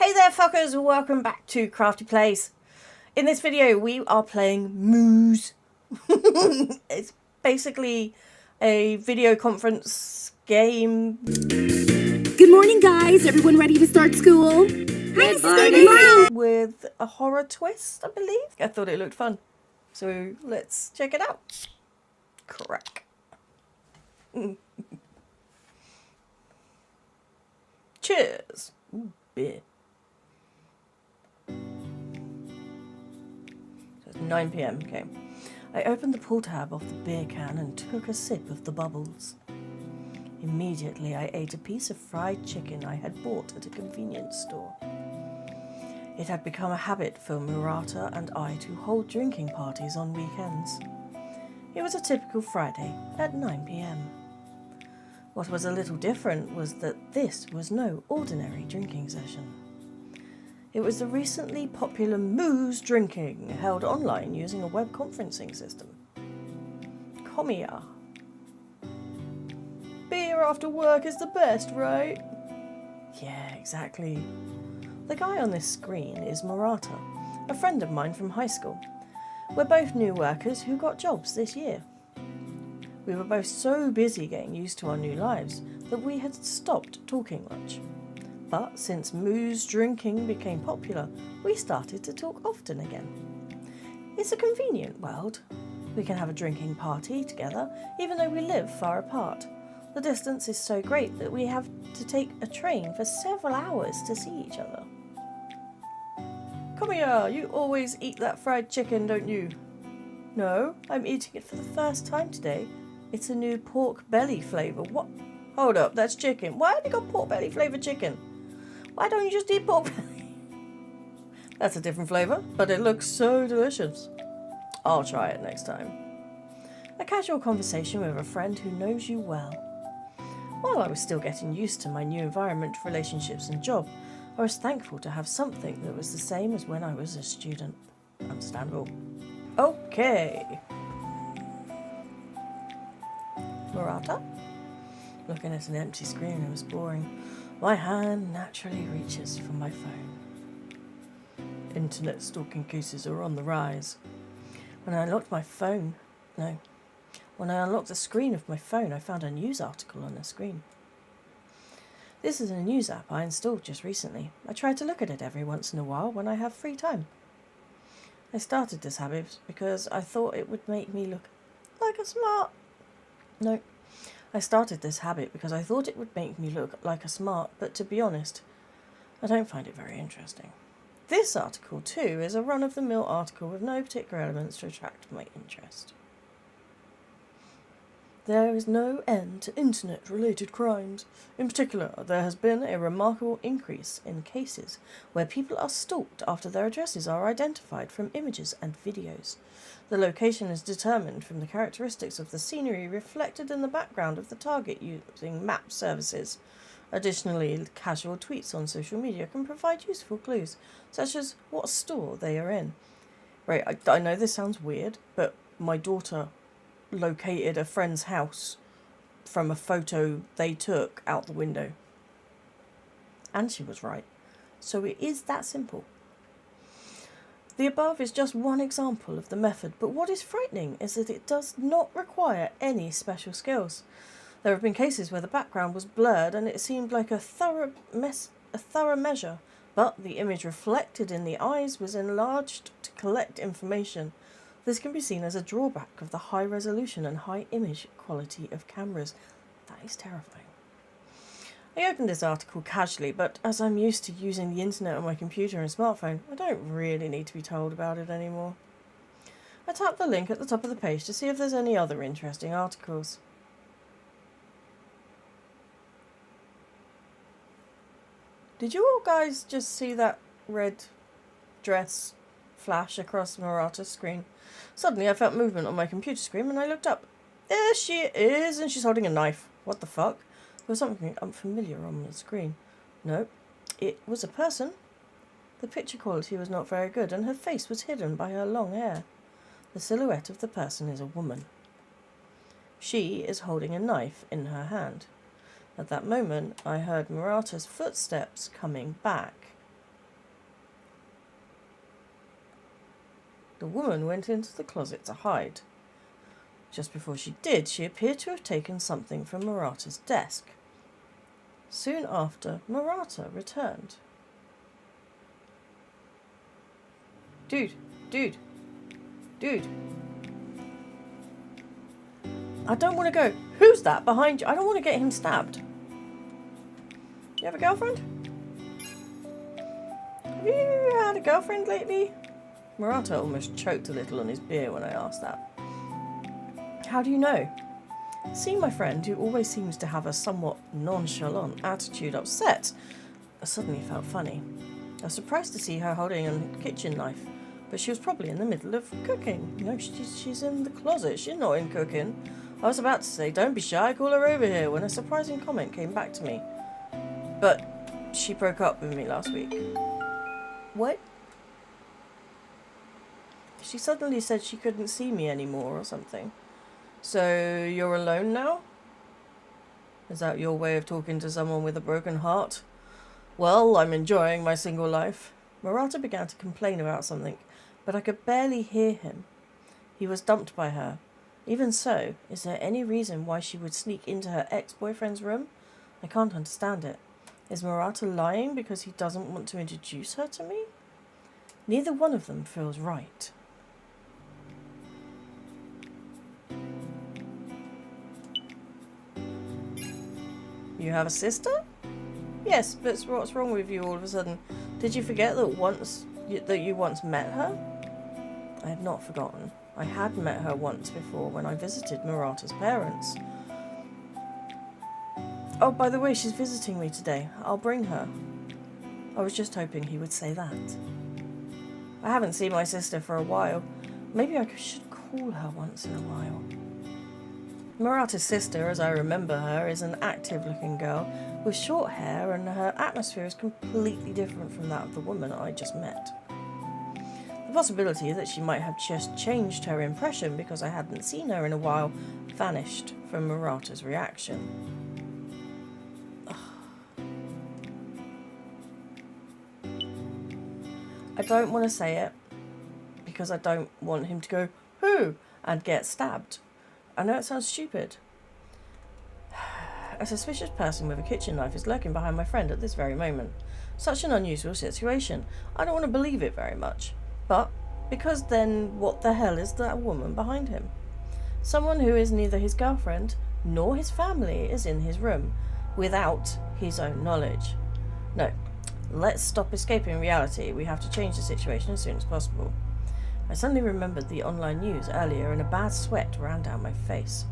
Hey there fuckers, welcome back to Crafty Plays. In this video we are playing Mooz. It's basically a video conference game. Good morning guys, everyone ready to start school? Hi, Mrs. With a horror twist, I believe. I thought it looked fun. So let's check it out. Crack. Cheers. Ooh, beer. 9 PM, okay. I opened the pull tab off the beer can and took a sip of the bubbles. Immediately I ate a piece of fried chicken I had bought at a convenience store. It had become a habit for Murata and I to hold drinking parties on weekends. It was a typical Friday at 9 PM. What was a little different was that this was no ordinary drinking session. It was the recently popular Mooz drinking, held online using a web conferencing system. Komiya. Beer after work is the best, right? Yeah, exactly. The guy on this screen is Murata, a friend of mine from high school. We're both new workers who got jobs this year. We were both so busy getting used to our new lives that we had stopped talking much. But since Mooz drinking became popular, we started to talk often again. It's a convenient world. We can have a drinking party together, even though we live far apart. The distance is so great that we have to take a train for several hours to see each other. Come here, you always eat that fried chicken, don't you? No, I'm eating it for the first time today. It's a new pork belly flavour. What? Hold up, that's chicken. Why have you got pork belly flavoured chicken? Why don't you just eat pork belly? That's a different flavour, but it looks so delicious. I'll try it next time. A casual conversation with a friend who knows you well. While I was still getting used to my new environment, relationships and job, I was thankful to have something that was the same as when I was a student. Understandable. Okay. Murata? Looking at an empty screen, it was boring. My hand naturally reaches for my phone. Internet stalking cases are on the rise. When I unlocked the screen of my phone, I found a news article on the screen. This is a news app I installed just recently. I try to look at it every once in a while when I have free time. I started this habit because I thought it would make me look like a smart... No. I started this habit because I thought it would make me look like a smart, but to be honest, I don't find it very interesting. This article, too, is a run-of-the-mill article with no particular elements to attract my interest. There is no end to internet-related crimes. In particular, there has been a remarkable increase in cases where people are stalked after their addresses are identified from images and videos. The location is determined from the characteristics of the scenery reflected in the background of the target using map services. Additionally, casual tweets on social media can provide useful clues, such as what store they are in. Right, I know this sounds weird, but my daughter located a friend's house from a photo they took out the window. And she was right. So it is that simple. The above is just one example of the method, but what is frightening is that it does not require any special skills. There have been cases where the background was blurred and it seemed like a thorough measure, but the image reflected in the eyes was enlarged to collect information. This can be seen as a drawback of the high resolution and high image quality of cameras. That is terrifying. I opened this article casually, but as I'm used to using the internet on my computer and smartphone, I don't really need to be told about it anymore. I tapped the link at the top of the page to see if there's any other interesting articles. Did you all guys just see that red dress flash across Murata's screen? Suddenly I felt movement on my computer screen and I looked up. There she is, and she's holding a knife. What the fuck? There was something unfamiliar on the screen. No, it was a person. The picture quality was not very good and her face was hidden by her long hair. The silhouette of the person is a woman. She is holding a knife in her hand. At that moment, I heard Murata's footsteps coming back. The woman went into the closet to hide. Just before she did, she appeared to have taken something from Murata's desk. Soon after, Murata returned. Dude. I don't want to go. Who's that behind you? I don't want to get him stabbed. You have a girlfriend? Have you had a girlfriend lately? Murata almost choked a little on his beer when I asked that. How do you know? Seeing my friend, who always seems to have a somewhat nonchalant attitude, upset, I suddenly felt funny. I was surprised to see her holding a kitchen knife, but she was probably in the middle of cooking. No, she's in the closet. She's not in cooking. I was about to say, don't be shy, call her over here, when a surprising comment came back to me. But she broke up with me last week. What? She suddenly said she couldn't see me anymore or something. So you're alone now? Is that your way of talking to someone with a broken heart? Well, I'm enjoying my single life. Murata began to complain about something, but I could barely hear him. He was dumped by her. Even so, is there any reason why she would sneak into her ex-boyfriend's room? I can't understand it. Is Murata lying because he doesn't want to introduce her to me? Neither one of them feels right. You have a sister? Yes, but what's wrong with you all of a sudden? Did you forget that you once met her? I had not forgotten. I had met her once before when I visited Murata's parents. Oh, by the way, she's visiting me today. I'll bring her. I was just hoping he would say that. I haven't seen my sister for a while. Maybe I should call her once in a while. Murata's sister, as I remember her, is an active-looking girl with short hair, and her atmosphere is completely different from that of the woman I just met. The possibility that she might have just changed her impression because I hadn't seen her in a while vanished from Murata's reaction. I don't want to say it because I don't want him to go, "Who?" and get stabbed. I know it sounds stupid. A suspicious person with a kitchen knife is lurking behind my friend at this very moment. Such an unusual situation. I don't want to believe it very much. But, because then what the hell is that woman behind him? Someone who is neither his girlfriend nor his family is in his room, without his own knowledge. No, let's stop escaping reality. We have to change the situation as soon as possible. I suddenly remembered the online news earlier and a bad sweat ran down my face.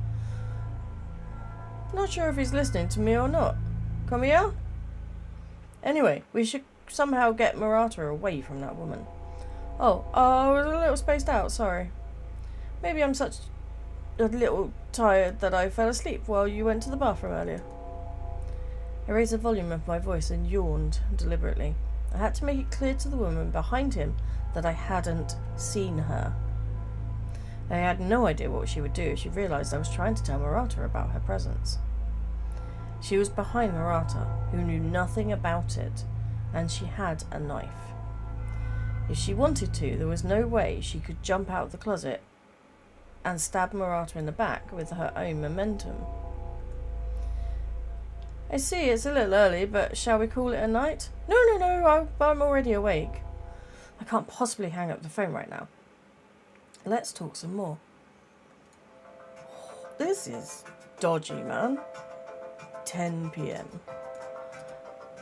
Not sure if he's listening to me or not. Come here? Anyway, we should somehow get Murata away from that woman. Oh, I was a little spaced out, sorry. Maybe I'm such a little tired that I fell asleep while you went to the bathroom earlier. I raised the volume of my voice and yawned deliberately. I had to make it clear to the woman behind him that I hadn't seen her. I had no idea what she would do if she realised I was trying to tell Murata about her presence. She was behind Murata, who knew nothing about it, and she had a knife. If she wanted to, there was no way she could jump out of the closet and stab Murata in the back with her own momentum. I see it's a little early, but shall we call it a night? No, I'm already awake. I can't possibly hang up the phone right now. Let's talk some more. This is dodgy, man. 10 p.m.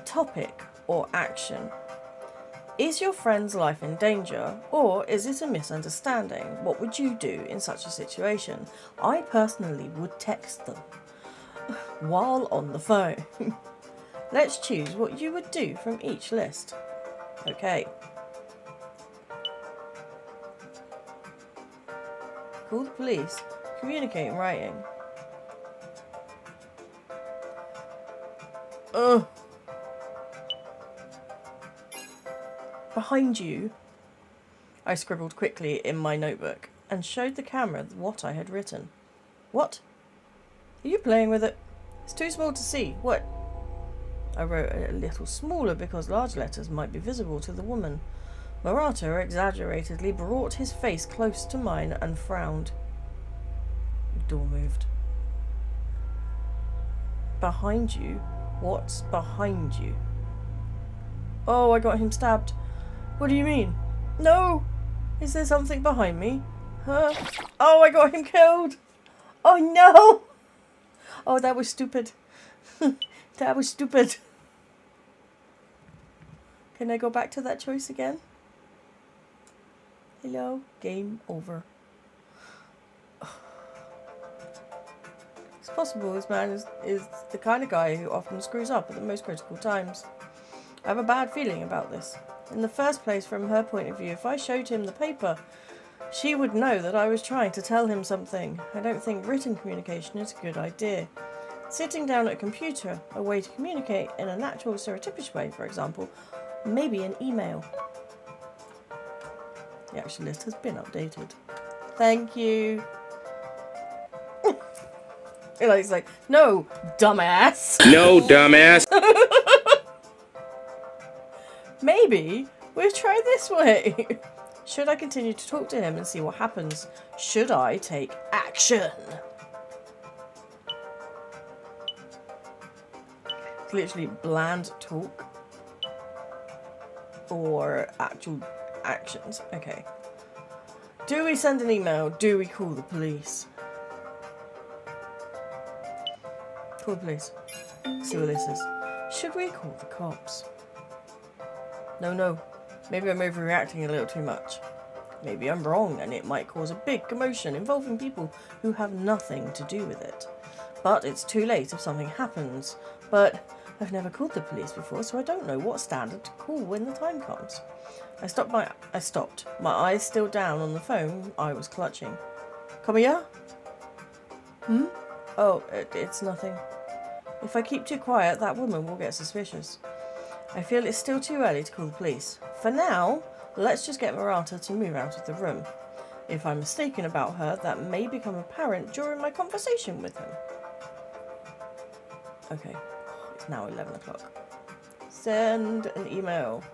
Topic or action. Is your friend's life in danger, or is it a misunderstanding? What would you do in such a situation? I personally would text them while on the phone. Let's choose what you would do from each list. Okay. Call the police. Communicate in writing. Behind you. I scribbled quickly in my notebook and showed the camera what I had written. What? Are you playing with it? It's too small to see. What? I wrote it a little smaller because large letters might be visible to the woman. Murata exaggeratedly brought his face close to mine and frowned. The door moved. Behind you? What's behind you? Oh, I got him stabbed. What do you mean? No! Is there something behind me? Huh? Oh, I got him killed! Oh no! Oh, that was stupid. That was stupid. Can I go back to that choice again? Hello? Game over. It's possible this man is the kind of guy who often screws up at the most critical times. I have a bad feeling about this. In the first place, from her point of view, if I showed him the paper, she would know that I was trying to tell him something. I don't think written communication is a good idea. Sitting down at a computer, a way to communicate in a natural, surreptitious way, for example, maybe an email. The action list has been updated. Thank you. He's like, no, dumbass. No, dumbass. Maybe we'll try this way. Should I continue to talk to him and see what happens? Should I take action? It's literally bland talk. Or actual actions. Okay. Do we send an email? Do we call the police? Call the police. See what this is. Should we call the cops? No. Maybe I'm overreacting a little too much. Maybe I'm wrong and it might cause a big commotion involving people who have nothing to do with it. But it's too late if something happens. But I've never called the police before, so I don't know what standard to call when the time comes. I stopped. My eyes still down on the phone I was clutching. Come here? Oh, it's nothing. If I keep too quiet, that woman will get suspicious. I feel it's still too early to call the police. For now, let's just get Murata to move out of the room. If I'm mistaken about her, that may become apparent during my conversation with him. Okay, it's now 11 o'clock. Send an email.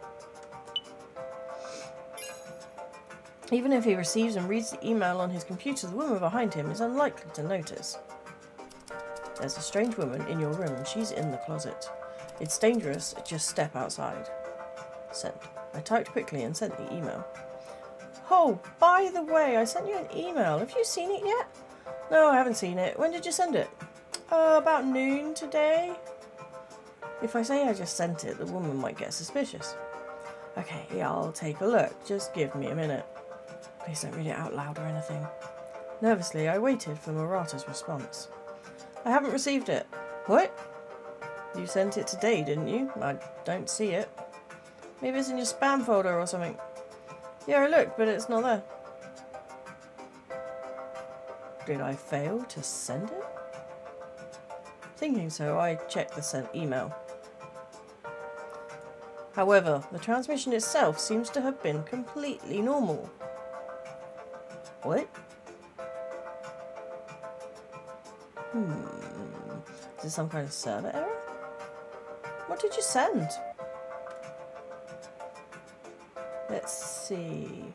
Even if he receives and reads the email on his computer, the woman behind him is unlikely to notice. There's a strange woman in your room and she's in the closet. It's dangerous, just step outside. Send. I typed quickly and sent the email. Oh, by the way, I sent you an email. Have you seen it yet? No, I haven't seen it. When did you send it? About noon today. If I say I just sent it, the woman might get suspicious. Okay, yeah, I'll take a look. Just give me a minute. Please don't read it out loud or anything. Nervously, I waited for Murata's response. I haven't received it. What? You sent it today, didn't you? I don't see it. Maybe it's in your spam folder or something. Yeah, I looked, but it's not there. Did I fail to send it? Thinking so, I checked the sent email. However, the transmission itself seems to have been completely normal. What? Is this some kind of server error? What did you send? Let's see.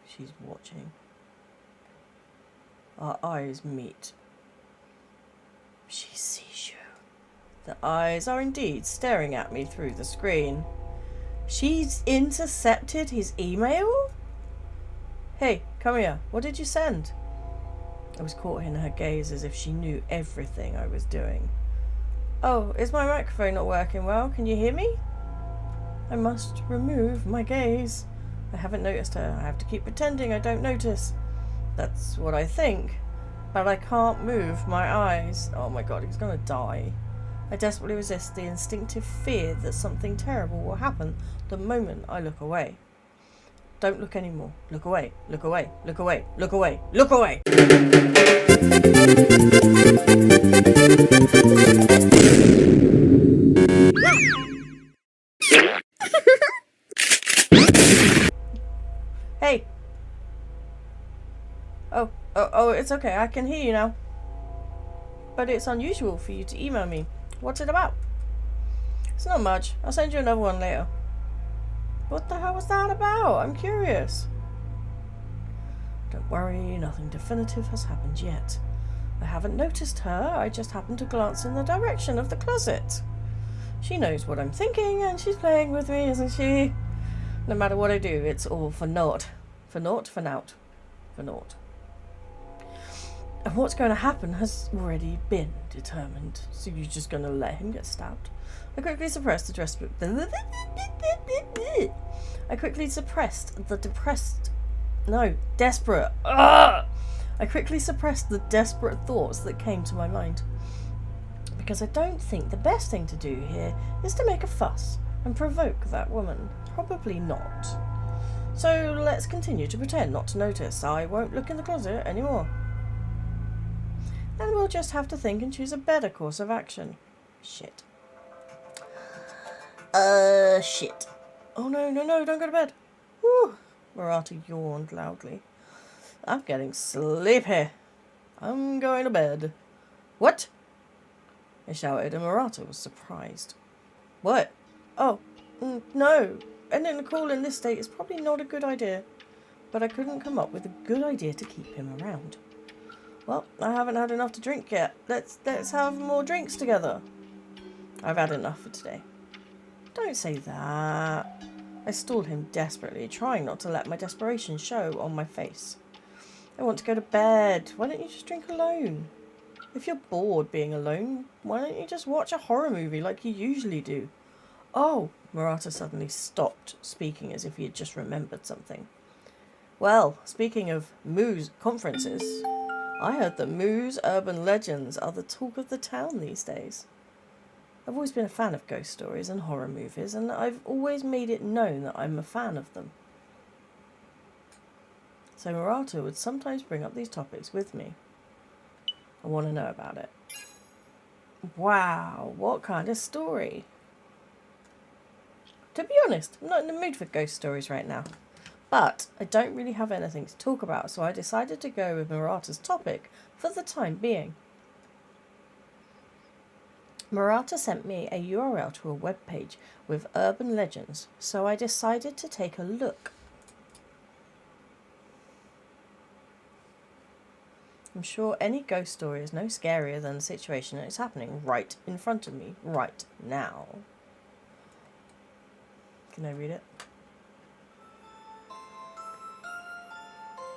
She's watching. Our eyes meet. She sees you. The eyes are indeed staring at me through the screen. She's intercepted his email? Hey, come here. What did you send? I was caught in her gaze as if she knew everything I was doing. Oh, is my microphone not working well? Can you hear me? I must remove my gaze. I haven't noticed her. I have to keep pretending I don't notice. That's what I think. But I can't move my eyes. Oh my god, he's gonna die. I desperately resist the instinctive fear that something terrible will happen the moment I look away. Don't look anymore. Look away. Look away. Look away. Look away. Look away. Hey. Oh, it's okay. I can hear you now. But it's unusual for you to email me. What's it about? It's not much. I'll send you another one later. What the hell was that about? I'm curious. Don't worry, nothing definitive has happened yet. I haven't noticed her, I just happened to glance in the direction of the closet. She knows what I'm thinking, and she's playing with me, isn't she? No matter what I do, it's all for naught. For naught, for naught, for naught. And what's going to happen has already been determined. So you're just going to let him get stabbed? I quickly suppressed the desperate. I quickly suppressed the desperate thoughts that came to my mind. Because I don't think the best thing to do here is to make a fuss and provoke that woman. Probably not. So let's continue to pretend not to notice. I won't look in the closet anymore. And we'll just have to think and choose a better course of action. Shit. Shit. Oh no, don't go to bed. Whew. Murata yawned loudly. I'm getting sleepy. I'm going to bed. What? I shouted, and Murata was surprised. What? Oh, no. Ending the call in this state is probably not a good idea. But I couldn't come up with a good idea to keep him around. Well, I haven't had enough to drink yet. Let's have more drinks together. I've had enough for today. Don't say that. I stalled him desperately, trying not to let my desperation show on my face. I want to go to bed. Why don't you just drink alone? If you're bored being alone, why don't you just watch a horror movie like you usually do? Oh, Murata suddenly stopped speaking as if he had just remembered something. Well, speaking of Mooz conferences, I heard that Mooz urban legends are the talk of the town these days. I've always been a fan of ghost stories and horror movies, and I've always made it known that I'm a fan of them. So Murata would sometimes bring up these topics with me. I want to know about it. Wow, what kind of story? To be honest, I'm not in the mood for ghost stories right now. But I don't really have anything to talk about, so I decided to go with Murata's topic for the time being. Murata sent me a URL to a webpage with urban legends, so I decided to take a look. I'm sure any ghost story is no scarier than the situation that is happening right in front of me right now. Can I read it?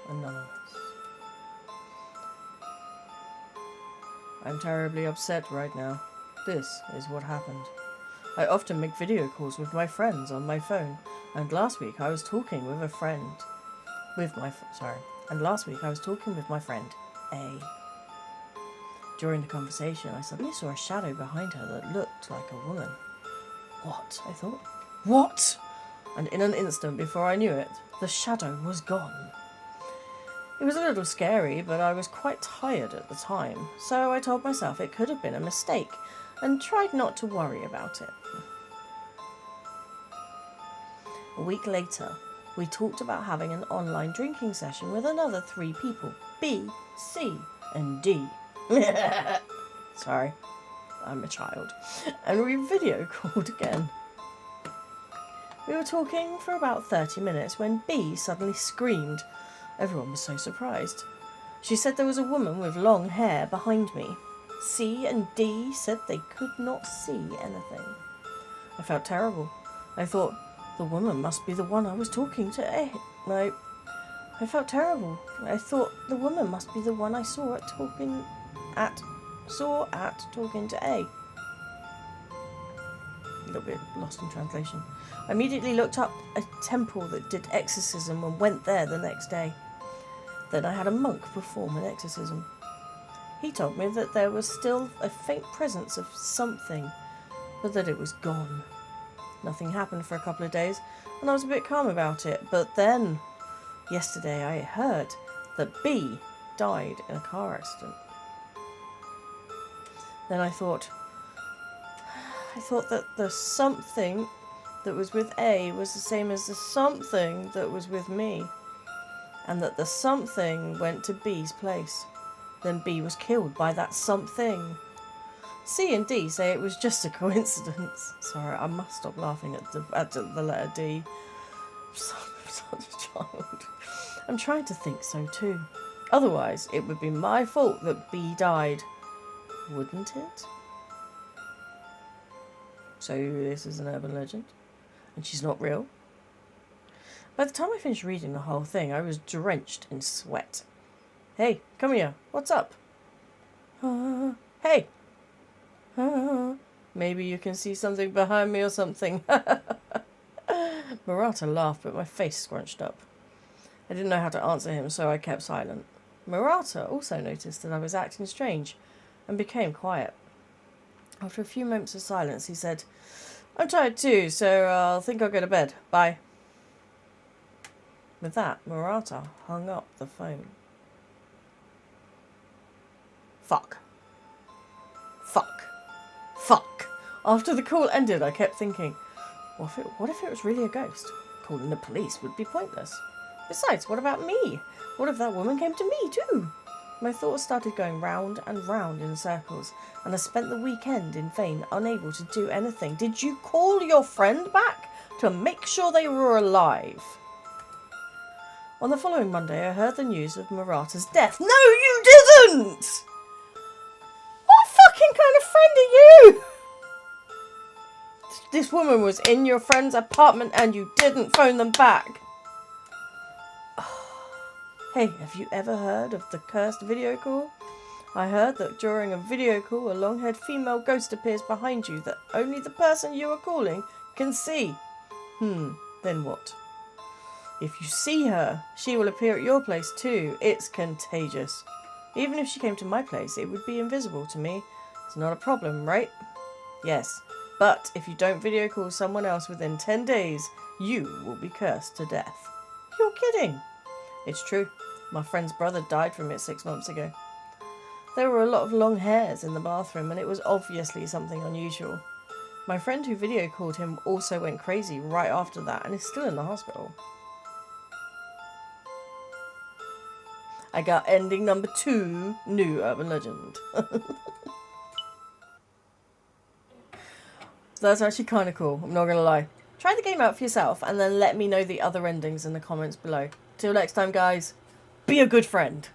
Anonymous. I'm terribly upset right now. This is what happened. I often make video calls with my friends on my phone, and last week I was talking with a friend. Last week I was talking with my friend, A. During the conversation, I suddenly saw a shadow behind her that looked like a woman. What? I thought. What? And in an instant, before I knew it, the shadow was gone. It was a little scary, but I was quite tired at the time, so I told myself it could have been a mistake, and tried not to worry about it. A week later, we talked about having an online drinking session with another 3 people, B, C, and D. Sorry, I'm a child. And we video called again. We were talking for about 30 minutes when B suddenly screamed. Everyone was so surprised. She said there was a woman with long hair behind me. C and D said they could not see anything. I felt terrible. I thought, the woman must be the one I was talking to A. No, I felt terrible. I thought the woman must be the one I saw talking to A. A little bit lost in translation. I immediately looked up a temple that did exorcism and went there the next day. Then I had a monk perform an exorcism. He told me that there was still a faint presence of something, but that it was gone. Nothing happened for a couple of days, and I was a bit calm about it, but then, yesterday I heard that B died in a car accident. Then I thought that the something that was with A was the same as the something that was with me, and that the something went to B's place. Then B was killed by that something. C and D say it was just a coincidence. Sorry, I must stop laughing at the letter D. I'm such a child. I'm trying to think so too. Otherwise, it would be my fault that B died. Wouldn't it? So this is an urban legend. And she's not real. By the time I finished reading the whole thing, I was drenched in sweat. Hey, come here. What's up? Hey. Maybe you can see something behind me or something. Murata laughed, but my face scrunched up. I didn't know how to answer him, so I kept silent. Murata also noticed that I was acting strange and became quiet. After a few moments of silence, he said, I'm tired too, so I think I'll go to bed. Bye. With that, Murata hung up the phone. Fuck. After the call ended, I kept thinking, what if it was really a ghost? Calling the police would be pointless. Besides, what about me? What if that woman came to me too? My thoughts started going round and round in circles, and I spent the weekend in vain, unable to do anything. Did you call your friend back to make sure they were alive? On the following Monday, I heard the news of Murata's death. No, you didn't! What fucking kind of friend are you? This woman was in your friend's apartment and you didn't phone them back. Hey, have you ever heard of the cursed video call? I heard that during a video call, a long-haired female ghost appears behind you that only the person you are calling can see. Then what? If you see her, she will appear at your place too. It's contagious. Even if she came to my place, it would be invisible to me. It's not a problem, right? Yes. But if you don't video call someone else within 10 days, you will be cursed to death. You're kidding. It's true. My friend's brother died from it 6 months ago. There were a lot of long hairs in the bathroom and it was obviously something unusual. My friend who video called him also went crazy right after that and is still in the hospital. I got ending number 2, new urban legend. That's actually kind of cool, I'm not going to lie. Try the game out for yourself and then let me know the other endings in the comments below. Till next time, guys, be a good friend.